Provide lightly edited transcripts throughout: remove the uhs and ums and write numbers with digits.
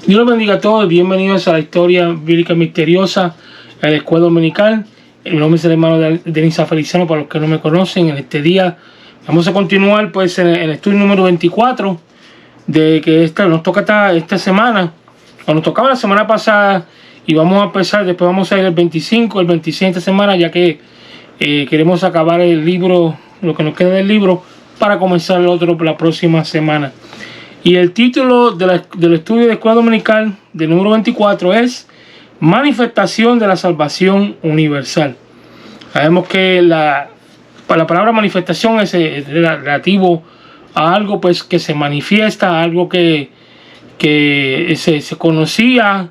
Dios los bendiga a todos, bienvenidos a la historia bíblica misteriosa en la escuela dominical. Mi nombre es el hermano Denis Feliciano, para los que no me conocen. En este día vamos a continuar pues en el estudio número 24 de que nos toca esta semana, o nos tocaba la semana pasada, y vamos a empezar, después vamos a ir el 25, el 26 de esta semana, ya que queremos acabar el libro, lo que nos queda del libro, para comenzar el otro la próxima semana. Y el título del estudio de escuela dominical del número 24 es Manifestación de la Salvación Universal. Sabemos que la palabra manifestación es relativo a algo pues que se manifiesta, a algo que se conocía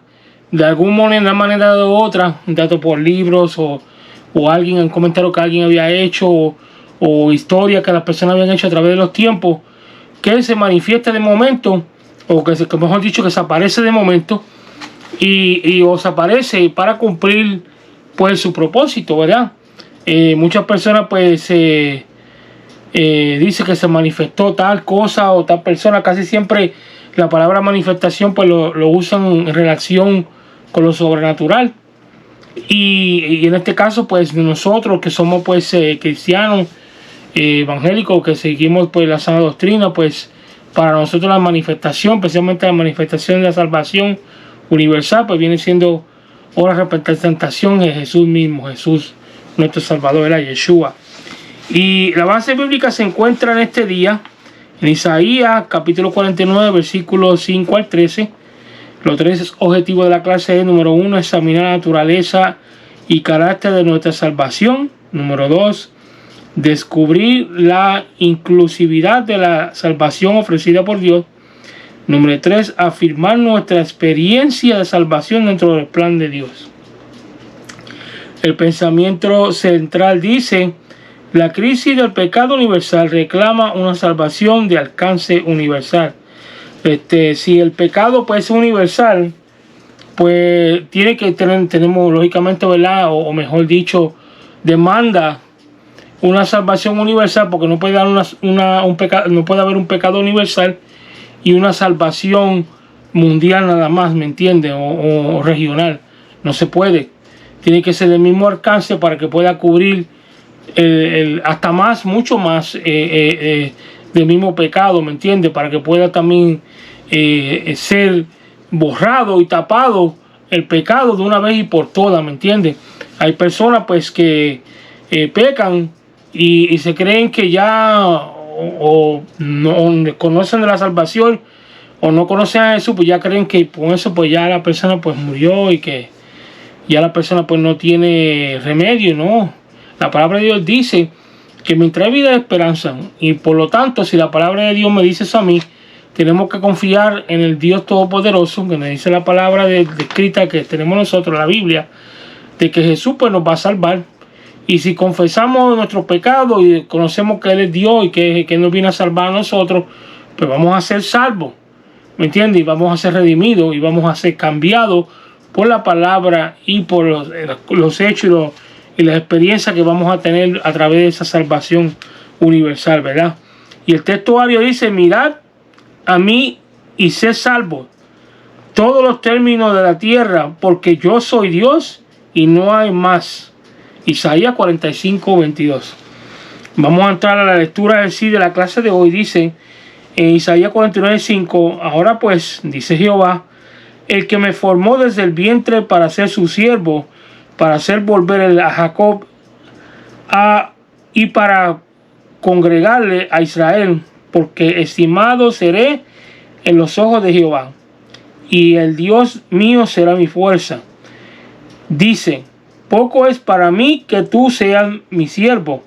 de alguna manera u otra, dato por libros o alguien, un comentario que alguien había hecho o historia que las personas habían hecho a través de los tiempos, que se manifiesta de momento, o que mejor dicho, que se aparece de momento y os aparece para cumplir pues su propósito, ¿verdad? Muchas personas pues dicen que se manifestó tal cosa o tal persona. Casi siempre la palabra manifestación pues lo usan en relación con lo sobrenatural, y en este caso pues nosotros que somos pues cristianos evangélicos, que seguimos pues la sana doctrina, pues para nosotros la manifestación, especialmente la manifestación de la salvación universal, pues viene siendo la representación de Jesús mismo, Jesús nuestro Salvador, era Yeshua. Y la base bíblica se encuentra en este día en Isaías capítulo 49 versículos 5 al 13. Los tres objetivos de la clase es: número 1, examinar la naturaleza y carácter de nuestra salvación; número 2, descubrir la inclusividad de la salvación ofrecida por Dios; número 3, afirmar nuestra experiencia de salvación dentro del plan de Dios. El pensamiento central dice: la crisis del pecado universal reclama una salvación de alcance universal. Si el pecado pues es universal, pues tenemos lógicamente, ¿verdad? O mejor dicho, demanda una salvación universal, porque no puede dar no puede haber un pecado universal y una salvación mundial nada más, ¿me entiende? O regional. No se puede. Tiene que ser del mismo alcance para que pueda cubrir hasta más, mucho más del mismo pecado, ¿me entiende? Para que pueda también ser borrado y tapado el pecado de una vez y por todas, ¿me entiende? Hay personas pues que pecan y se creen que ya o no conocen de la salvación o no conocen a Jesús, pues ya creen que con eso pues ya la persona pues murió y que ya la persona pues no tiene remedio. No, la palabra de Dios dice que mientras hay vida hay esperanza, y por lo tanto, si la palabra de Dios me dice eso a mí, tenemos que confiar en el Dios Todopoderoso, que me dice la palabra escrita que tenemos nosotros, la Biblia, de que Jesús pues nos va a salvar. Y si confesamos nuestros pecados y conocemos que Él es Dios y que Él nos viene a salvar a nosotros, pues vamos a ser salvos, ¿me entiendes? Y vamos a ser redimidos y vamos a ser cambiados por la palabra y por los hechos y las experiencias que vamos a tener a través de esa salvación universal, ¿verdad? Y el textuario dice: mirad a mí y sed salvos todos los términos de la tierra, porque yo soy Dios y no hay más. Isaías 45, 22. Vamos a entrar a la lectura de la clase de hoy. Dice en Isaías 49, 5: ahora pues, dice Jehová, el que me formó desde el vientre para ser su siervo, para hacer volver a Jacob y para congregarle a Israel, porque estimado seré en los ojos de Jehová, y el Dios mío será mi fuerza. Dice: poco es para mí que tú seas mi siervo.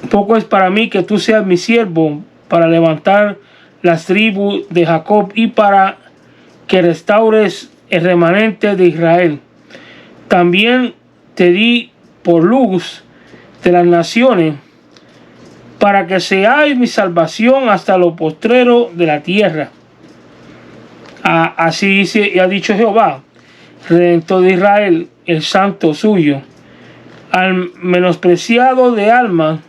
Poco es para mí que tú seas mi siervo, para levantar las tribus de Jacob y para que restaures el remanente de Israel. También te di por luz de las naciones, para que seáis mi salvación hasta lo postrero de la tierra. Así dice y ha dicho Jehová, Redentor de Israel, el santo suyo. Al menospreciado de alma,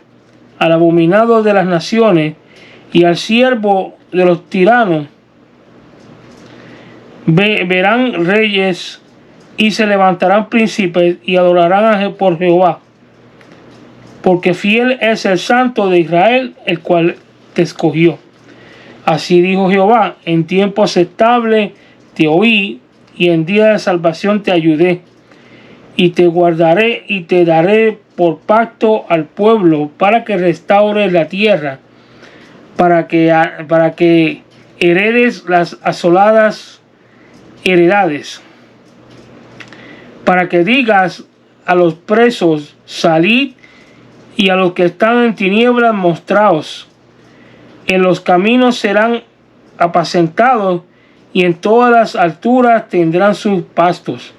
al abominado de las naciones, y al siervo tiranos verán reyes y se levantarán príncipes y adorarán por Jehová, porque fiel es el Santo de Israel, el cual te escogió. Así dijo Jehová: en tiempo aceptable te oí, y en día de salvación te ayudé, y te guardaré y te daré por pacto al pueblo, para que restaures la tierra, para que heredes las asoladas heredades, para que digas a los presos: salid, y a los que están en tinieblas, mostraos. En los caminos serán apacentados, y en todas las alturas tendrán sus pastos.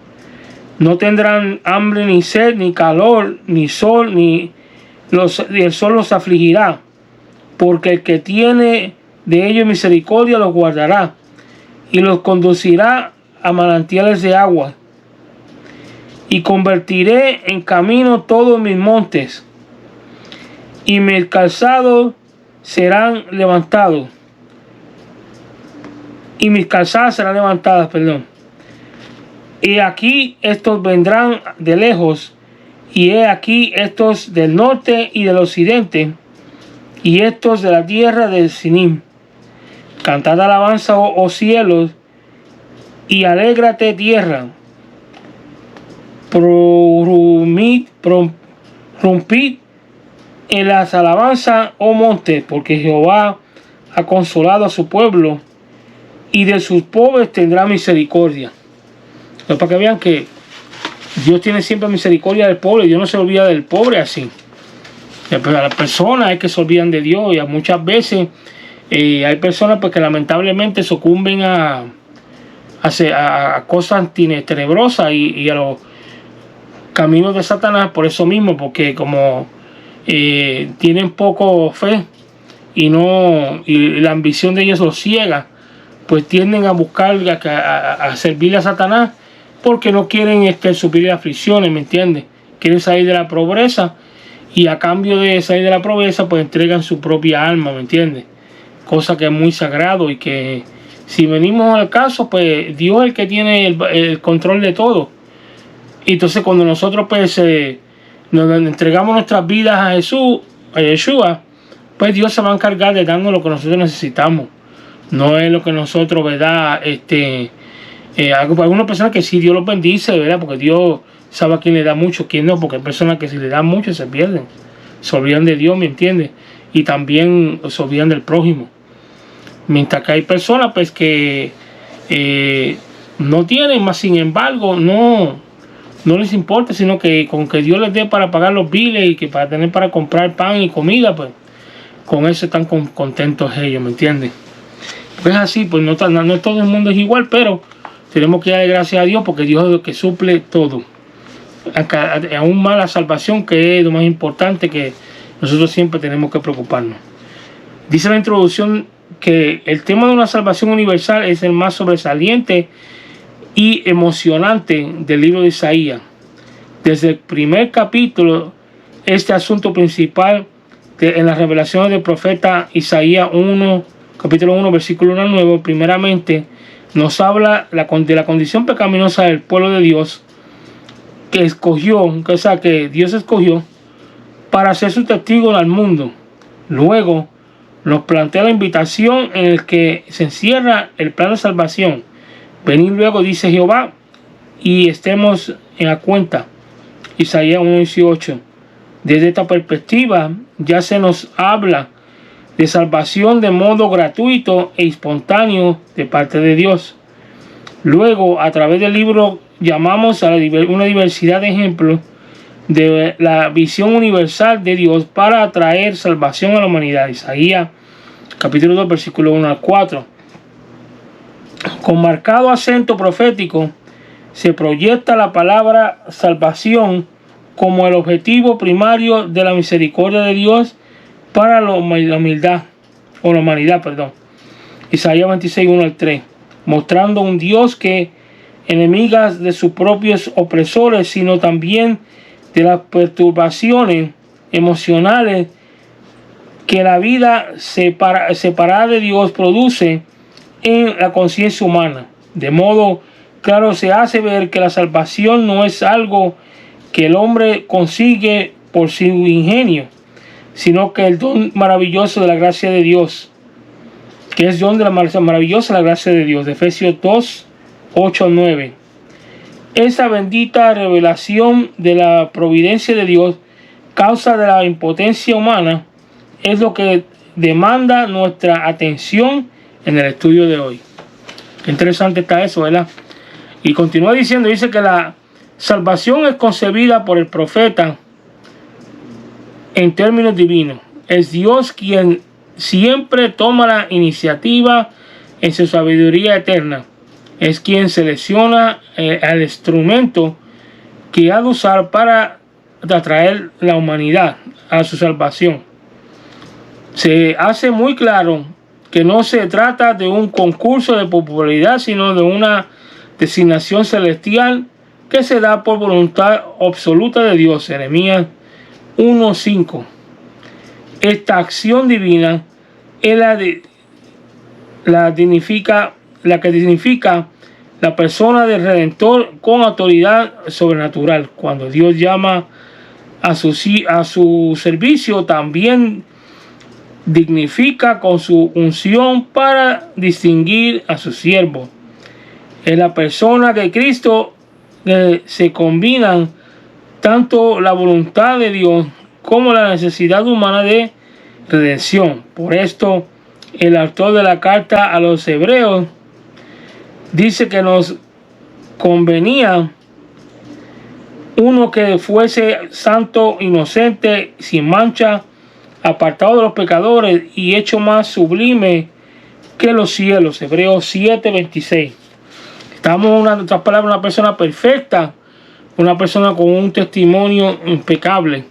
No tendrán hambre, ni sed, ni calor, ni sol, ni el sol los afligirá, porque el que tiene de ellos misericordia los guardará, y los conducirá a manantiales de agua. Y convertiré en camino todos mis montes, y mis calzados serán levantados, y mis calzadas serán levantadas, Y aquí estos vendrán de lejos, y he aquí estos del norte y del occidente, y estos de la tierra de Sinim. Cantad alabanza, oh cielos, y alégrate tierra. Rompid en las alabanzas, oh monte, porque Jehová ha consolado a su pueblo, y de sus pobres tendrá misericordia. Pero para que vean que Dios tiene siempre misericordia del pobre. Dios no se olvida del pobre así. A las personas es que se olvidan de Dios, y muchas veces hay personas pues, que lamentablemente sucumben a cosas tenebrosas y a los caminos de Satanás por eso mismo, porque como tienen poco fe y la ambición de ellos los ciega, pues tienden a buscar a servirle a Satanás, porque no quieren sufrir aflicciones, ¿me entiendes? Quieren salir de la pobreza, y a cambio de salir de la pobreza pues entregan su propia alma, ¿me entiendes? Cosa que es muy sagrado, y que si venimos al caso, pues Dios es el que tiene el control de todo. Y entonces cuando nosotros pues nos entregamos nuestras vidas a Yeshua, pues Dios se va a encargar de darnos lo que nosotros necesitamos. No es lo que nosotros, ¿verdad? Algunas personas que sí, Dios los bendice, ¿verdad? Porque Dios sabe a quién le da mucho, quién no, porque hay personas que si le dan mucho se pierden, se olvidan de Dios, ¿me entiendes? Y también se olvidan del prójimo. Mientras que hay personas pues que no tienen, más sin embargo no les importa, sino que con que Dios les dé para pagar los biles y que para tener para comprar pan y comida, pues con eso están contentos ellos, ¿me entiendes? Pues así, pues no todo el mundo es igual, pero tenemos que darle gracias a Dios, porque Dios es el que suple todo. Aún más la salvación, que es lo más importante, que nosotros siempre tenemos que preocuparnos. Dice la introducción que el tema de una salvación universal es el más sobresaliente y emocionante del libro de Isaías. Desde el primer capítulo, este asunto principal en las revelaciones del profeta Isaías 1, capítulo 1, versículo 1 al 9, primeramente nos habla de la condición pecaminosa del pueblo de Dios, que Dios escogió para ser su testigo al mundo. Luego nos plantea la invitación en el que se encierra el plan de salvación. Venid luego, dice Jehová, y estemos en la cuenta. Isaías 1:18. Desde esta perspectiva ya se nos habla de salvación de modo gratuito e espontáneo de parte de Dios. Luego, a través del libro, llamamos a una diversidad de ejemplos de la visión universal de Dios para traer salvación a la humanidad. Isaías capítulo 2, versículo 1 al 4. Con marcado acento profético se proyecta la palabra salvación como el objetivo primario de la misericordia de Dios para la humanidad. Isaías 26, 1 al 3. Mostrando un Dios que enemigas de sus propios opresores, sino también de las perturbaciones emocionales que la vida separada de Dios produce en la conciencia humana. De modo claro se hace ver que la salvación no es algo que el hombre consigue por su ingenio, sino que el don maravilloso de la gracia de Dios, que es don de la maravillosa la gracia de Dios, de Efesios 2, 8, 9. Esa bendita revelación de la providencia de Dios, causa de la impotencia humana, es lo que demanda nuestra atención en el estudio de hoy. Qué interesante está eso, ¿verdad? Y continúa diciendo, dice que la salvación es concebida por el profeta en términos divinos. Es Dios quien siempre toma la iniciativa en su sabiduría eterna. Es quien selecciona el instrumento que ha de usar para atraer la humanidad a su salvación. Se hace muy claro que no se trata de un concurso de popularidad, sino de una designación celestial que se da por voluntad absoluta de Dios. Jeremías 1:5. Esta acción divina es la que dignifica la persona del Redentor con autoridad sobrenatural. Cuando Dios llama a su servicio, también dignifica con su unción para distinguir a su siervo. En la persona de Cristo se combinan tanto la voluntad de Dios como la necesidad humana de redención. Por esto, el autor de la carta a los hebreos dice que nos convenía uno que fuese santo, inocente, sin mancha, apartado de los pecadores y hecho más sublime que los cielos. Hebreos 7:26. Estamos, en otras palabras, una persona perfecta, una persona con un testimonio impecable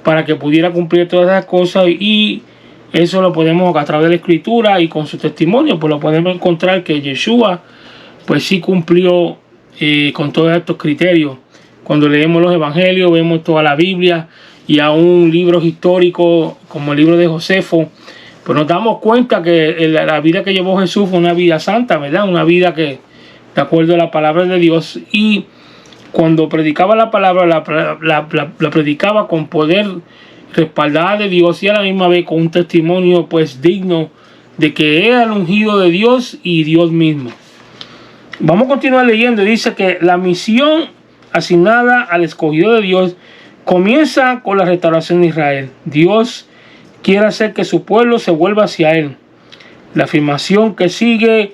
para que pudiera cumplir todas esas cosas, y eso lo podemos a través de la escritura y con su testimonio, pues lo podemos encontrar que Yeshua pues sí cumplió con todos estos criterios. Cuando leemos los evangelios, vemos toda la Biblia y aún libros históricos como el libro de Josefo, pues nos damos cuenta que la vida que llevó Jesús fue una vida santa, ¿verdad? Una vida que, de acuerdo a la palabra de Dios, y cuando predicaba la palabra, la predicaba con poder, respaldada de Dios, y a la misma vez con un testimonio pues digno de que era el ungido de Dios y Dios mismo. Vamos a continuar leyendo. Dice que la misión asignada al escogido de Dios comienza con la restauración de Israel. Dios quiere hacer que su pueblo se vuelva hacia Él. La afirmación que sigue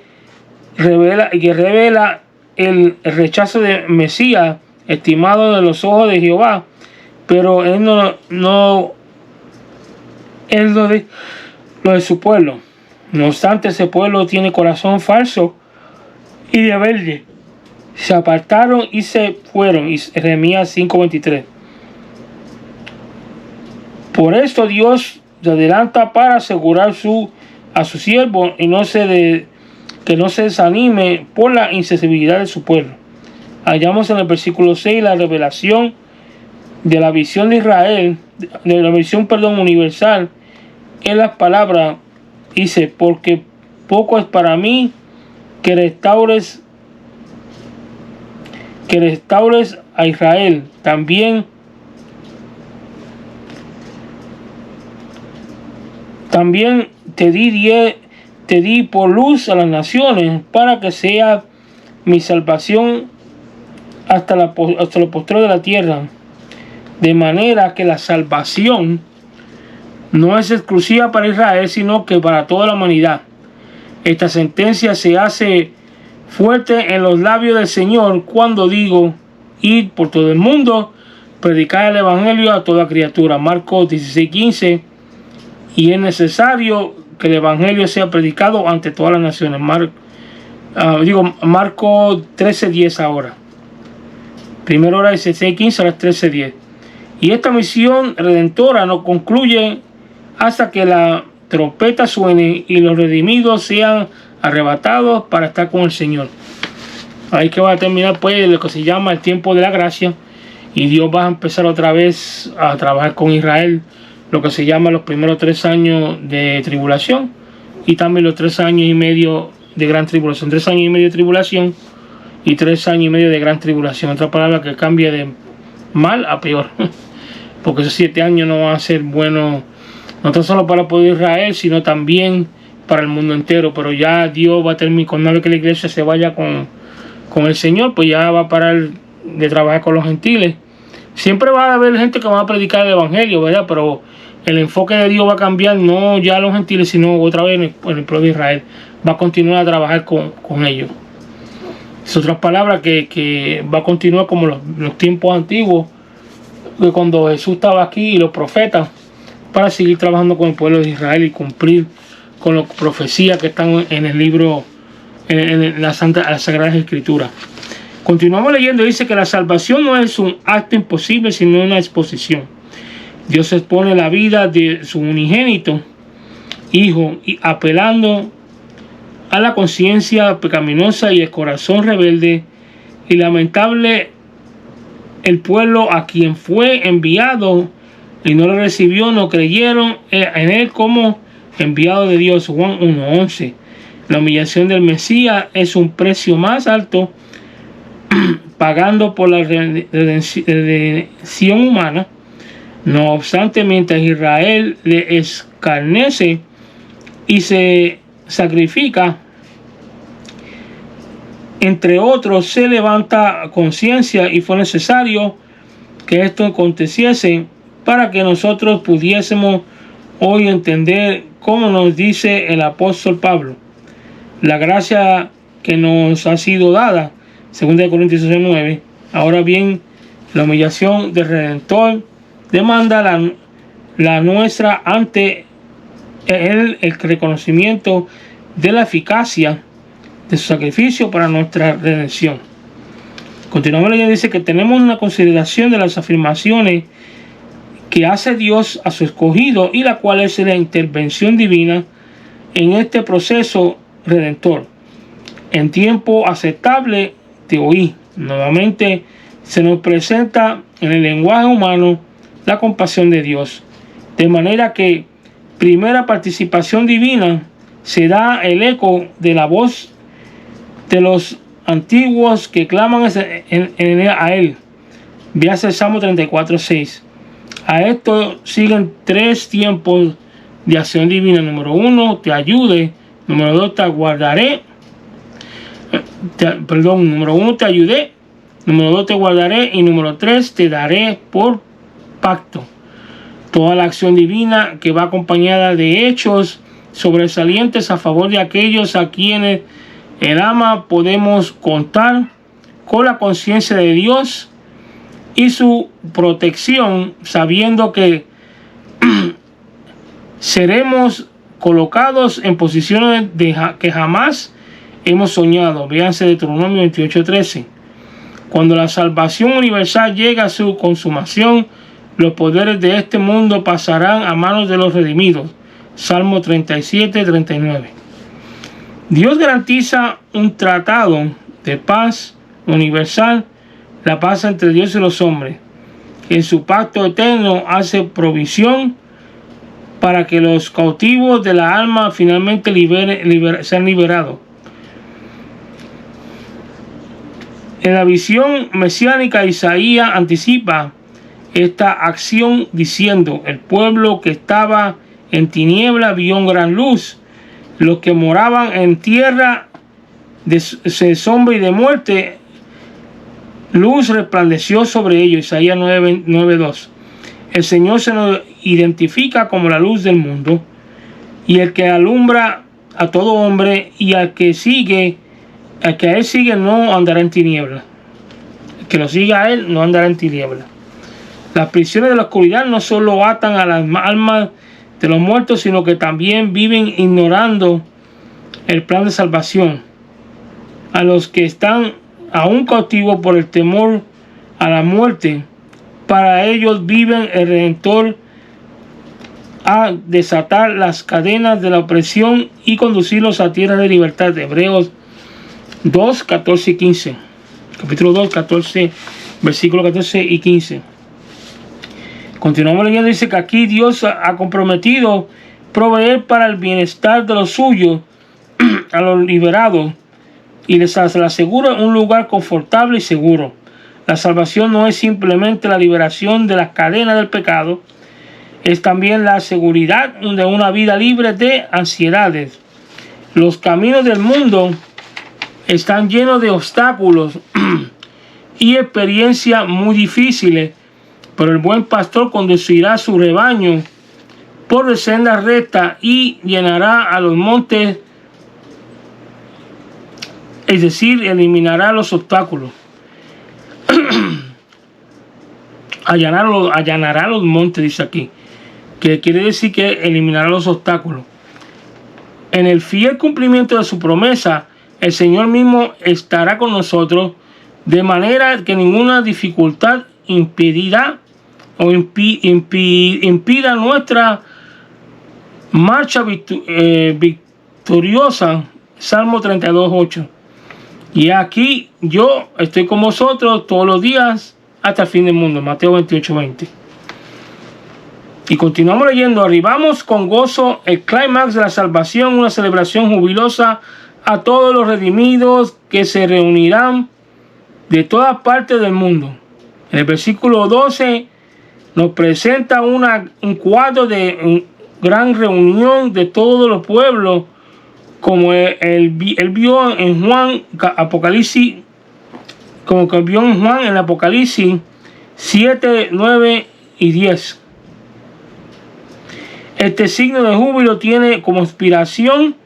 revela el rechazo de Mesías, estimado de los ojos de Jehová, pero Él no es lo de su pueblo. No obstante, ese pueblo tiene corazón falso y rebelde. Se apartaron y se fueron. Jeremías 5:23. Por esto Dios se adelanta para asegurar a su siervo y que no se desanime por la insensibilidad de su pueblo. Hallamos en el versículo 6 la revelación de la visión de Israel, de la visión, universal, en las palabras. Dice, porque poco es para mí que restaures a Israel. También te di por luz a las naciones, para que sea mi salvación hasta lo postrero de la tierra. De manera que la salvación no es exclusiva para Israel, sino que para toda la humanidad. Esta sentencia se hace fuerte en los labios del Señor cuando digo: id por todo el mundo, predicar el evangelio a toda criatura. Marcos 16:15. Y es necesario que el evangelio sea predicado ante todas las naciones. Marcos 13:10 ahora. Primera hora 16:15, ahora 13:10. Y esta misión redentora no concluye hasta que la trompeta suene y los redimidos sean arrebatados para estar con el Señor. Ahí que va a terminar pues lo que se llama el tiempo de la gracia, y Dios va a empezar otra vez a trabajar con Israel lo que se llama los primeros 3 años de tribulación y también los 3 años y medio de gran tribulación. 3 años y medio de tribulación y 3 años y medio de gran tribulación. Otra palabra que cambia de mal a peor. Porque esos 7 años no van a ser buenos, no tan solo para el pueblo de Israel, sino también para el mundo entero. Pero ya Dios va a terminar, con una vez que la iglesia se vaya con el Señor, pues ya va a parar de trabajar con los gentiles. Siempre va a haber gente que va a predicar el evangelio, ¿verdad? Pero el enfoque de Dios va a cambiar, no ya a los gentiles, sino otra vez en el pueblo de Israel. Va a continuar a trabajar con ellos. Es otra palabra que va a continuar como los tiempos antiguos, de cuando Jesús estaba aquí y los profetas, para seguir trabajando con el pueblo de Israel y cumplir con las profecías que están en el libro, en las Sagradas Escrituras. Continuamos leyendo. Dice que la salvación no es un acto imposible, sino una exposición. Dios expone la vida de su unigénito Hijo, y apelando a la conciencia pecaminosa y el corazón rebelde y lamentable, el pueblo a quien fue enviado y no lo recibió, no creyeron en él como enviado de Dios. Juan 1:11. La humillación del Mesías es un precio más alto pagando por la redención humana. No obstante, mientras Israel le escarnece y se sacrifica, entre otros, se levanta conciencia, y fue necesario que esto aconteciese para que nosotros pudiésemos hoy entender, como nos dice el apóstol Pablo, la gracia que nos ha sido dada, 2 Corintios 9. Ahora bien, la humillación del Redentor demanda la nuestra ante el reconocimiento de la eficacia de su sacrificio para nuestra redención. Continuamos leyendo. Dice que tenemos una consideración de las afirmaciones que hace Dios a su escogido, y la cual es la intervención divina en este proceso redentor. En tiempo aceptable te oí. Nuevamente se nos presenta en el lenguaje humano la compasión de Dios, de manera que primera participación divina se da el eco de la voz de los antiguos que claman a él. Véase el Salmo 34:6. A esto siguen 3 tiempos de acción divina. Número 1, te ayude. Número 2, te guardaré. Número 1, te ayudé. Número 2, te guardaré. Y número 3, te daré por pacto. Toda la acción divina que va acompañada de hechos sobresalientes a favor de aquellos a quienes Él ama. Podemos contar con la conciencia de Dios y su protección, sabiendo que seremos colocados en posiciones que jamás hemos soñado. Véanse Deuteronomio 28:13. Cuando la salvación universal llega a su consumación, los poderes de este mundo pasarán a manos de los redimidos. Salmo 37:39. Dios garantiza un tratado de paz universal, la paz entre Dios y los hombres. En su pacto eterno hace provisión para que los cautivos de la alma finalmente sean liberados. En la visión mesiánica, Isaías anticipa esta acción diciendo: el pueblo que estaba en tiniebla vio una gran luz. Los que moraban en tierra de sombra y de muerte, luz resplandeció sobre ellos. Isaías 9:2. El Señor se nos identifica como la luz del mundo, y el que alumbra a todo hombre, y al que a él sigue no andará en tiniebla. El que lo siga a él no andará en tiniebla. Las prisiones de la oscuridad no solo atan a las almas de los muertos, sino que también viven ignorando el plan de salvación. A los que están aún cautivos por el temor a la muerte, para ellos viven el Redentor a desatar las cadenas de la opresión y conducirlos a tierra de libertad. Hebreos 2, 14 y 15. Capítulo 2, 14, versículos 14 y 15. Continuamos leyendo, dice que aquí Dios ha comprometido proveer para el bienestar de los suyos, a los liberados, y les asegura un lugar confortable y seguro. La salvación no es simplemente la liberación de las cadenas del pecado, es también la seguridad de una vida libre de ansiedades. Los caminos del mundo están llenos de obstáculos y experiencias muy difíciles, pero el buen pastor conducirá su rebaño por sendas rectas y llenará a los montes, es decir, eliminará los obstáculos. Allanará los montes, dice aquí, que quiere decir que eliminará los obstáculos. En el fiel cumplimiento de su promesa, el Señor mismo estará con nosotros, de manera que ninguna dificultad impedirá o impida nuestra marcha victoriosa. Salmo 32:8. Y aquí yo estoy con vosotros todos los días hasta el fin del mundo. Mateo 28:20. Y continuamos leyendo. Arribamos con gozo el clímax de la salvación, una celebración jubilosa a todos los redimidos que se reunirán de todas partes del mundo. En el versículo 12 nos presenta un cuadro de gran reunión de todos los pueblos, como él vio en Juan, Apocalipsis, como que vio en Juan en Apocalipsis 7, 9 y 10. Este signo de júbilo tiene como inspiración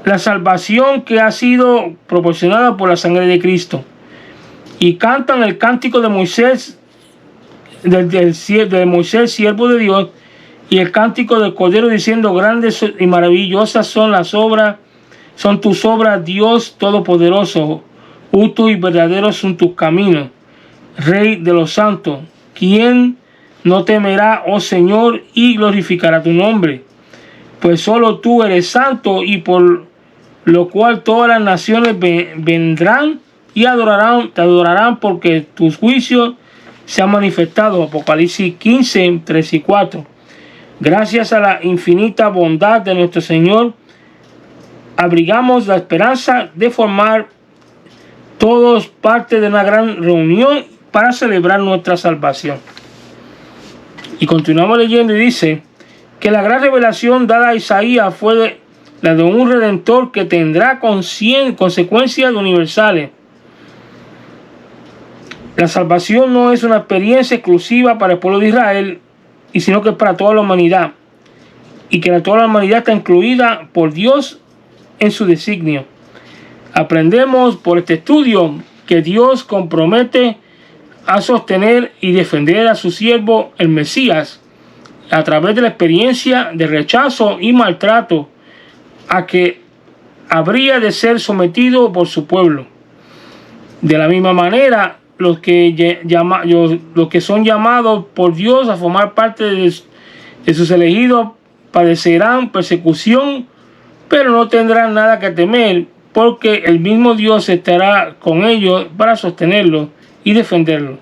la salvación que ha sido proporcionada por la sangre de Cristo. Y cantan el cántico de Moisés, de Moisés, siervo de Dios, y el cántico del Cordero, diciendo: grandes y maravillosas son tus obras, Dios Todopoderoso. Justos y verdaderos son tus caminos, Rey de los santos. ¿Quién no temerá, oh Señor, y glorificará tu nombre? Pues solo tú eres santo, y por lo cual todas las naciones vendrán y te adorarán, porque tus juicios se han manifestado. Apocalipsis 15, 3 y 4. Gracias a la infinita bondad de nuestro Señor, abrigamos la esperanza de formar todos parte de una gran reunión para celebrar nuestra salvación. Y continuamos leyendo, y dice que la gran revelación dada a Isaías fue la de un redentor que tendrá consecuencias universales. La salvación no es una experiencia exclusiva para el pueblo de Israel, sino que es para toda la humanidad, y que toda la humanidad está incluida por Dios en su designio. Aprendemos por este estudio que Dios compromete a sostener y defender a su siervo el Mesías a través de la experiencia de rechazo y maltrato a que habría de ser sometido por su pueblo. De la misma manera, los que son llamados por Dios a formar parte de sus elegidos padecerán persecución, pero no tendrán nada que temer, porque el mismo Dios estará con ellos para sostenerlos y defenderlos.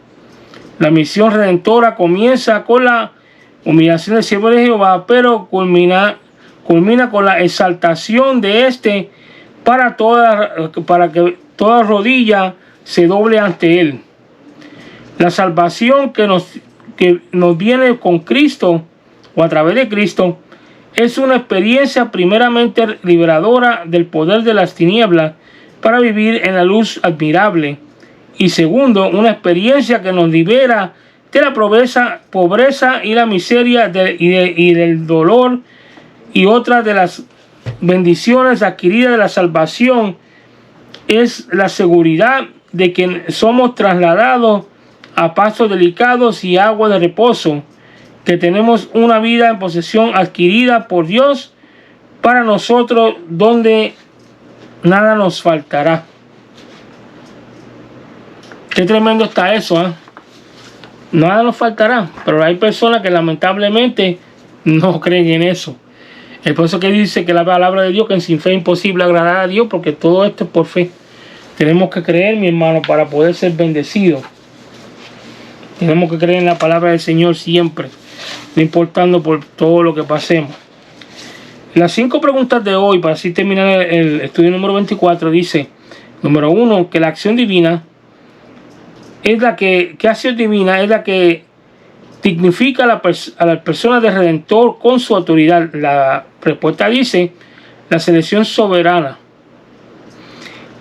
La misión redentora comienza con la humillación del siervo de Jehová, pero culmina con la exaltación de éste para que toda rodilla se doble ante él. La salvación que nos viene con Cristo o a través de Cristo es una experiencia primeramente liberadora del poder de las tinieblas para vivir en la luz admirable, y segundo, una experiencia que nos libera de la pobreza y la miseria y del dolor. Y otra de las bendiciones adquiridas de la salvación es la seguridad de que somos trasladados a pastos delicados y agua de reposo, que tenemos una vida en posesión adquirida por Dios para nosotros, donde nada nos faltará. Qué tremendo está eso, ¿eh? Nada nos faltará, pero hay personas que lamentablemente no creen en eso. Es por eso que dice que la palabra de Dios, que sin fe es imposible agradar a Dios, porque todo esto es por fe. Tenemos que creer, mi hermano, para poder ser bendecidos. Tenemos que creer en la palabra del Señor siempre, no importando por todo lo que pasemos. Las 5 preguntas de hoy, para así terminar el estudio número 24, dice, número 1, que la acción divina es la que acción divina es la que dignifica a la persona del Redentor con su autoridad. La respuesta dice, la selección soberana.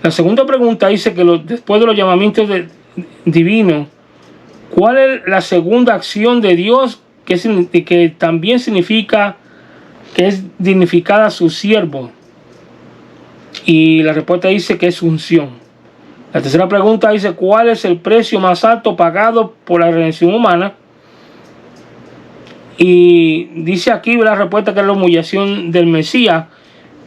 La segunda pregunta dice que después de los llamamientos divinos, ¿cuál es la segunda acción de Dios que también significa que es dignificada a su siervo? Y la respuesta dice que es unción. La tercera pregunta dice, ¿cuál es el precio más alto pagado por la redención humana? Y dice aquí la respuesta que es la humillación del Mesías.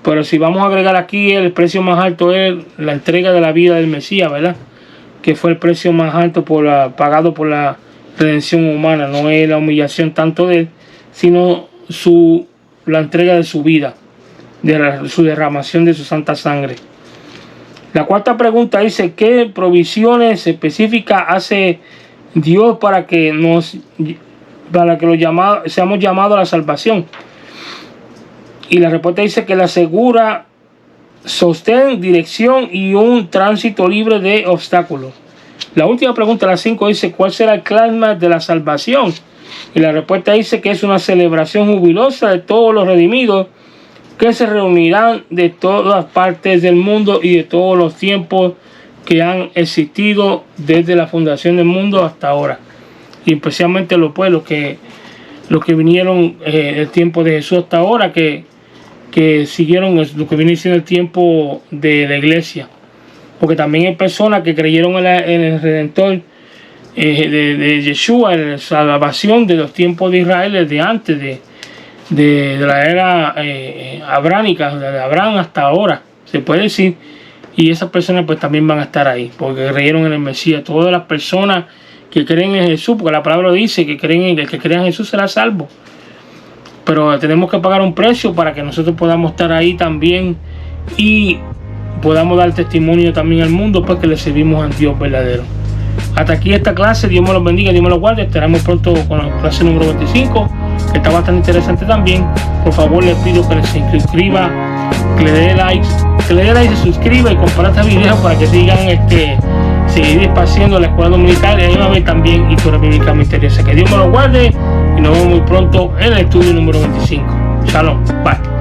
Pero si vamos a agregar aquí, el precio más alto es la entrega de la vida del Mesías, ¿verdad? Que fue el precio más alto pagado por la redención humana. No es la humillación tanto de él, sino la entrega de su vida, su derramación de su santa sangre. La cuarta pregunta dice, ¿qué provisiones específicas hace Dios para que seamos llamados a la salvación? Y la respuesta dice que le asegura sostén, dirección y un tránsito libre de obstáculos. La última pregunta, la 5, dice, ¿cuál será el clímax de la salvación? Y la respuesta dice que es una celebración jubilosa de todos los redimidos que se reunirán de todas partes del mundo y de todos los tiempos que han existido desde la fundación del mundo hasta ahora. Y especialmente los pueblos los que vinieron el tiempo de Jesús hasta ahora, que siguieron lo que viene siendo el tiempo de la iglesia. Porque también hay personas que creyeron en el Redentor de Yeshua, en la salvación de los tiempos de Israel, desde antes de la era abránica, de Abraham hasta ahora, se puede decir. Y esas personas pues también van a estar ahí, porque creyeron en el Mesías. Todas las personas que creen en Jesús, porque la palabra dice que el que crea en Jesús será salvo. Pero tenemos que pagar un precio para que nosotros podamos estar ahí también y podamos dar testimonio también al mundo, pues que le servimos a Dios verdadero. Hasta aquí esta clase, Dios me los bendiga, Dios me los guarde. Estaremos pronto con la clase número 25, que está bastante interesante también. Por favor, les pido que se inscriba, que le dé like, se suscriba y comparta este video para que sigan seguir espaciando la escuela dominical y a la vez también historia bíblica misteriosa. Que Dios me los guarde y nos vemos muy pronto en el estudio número 25. Shalom, bye.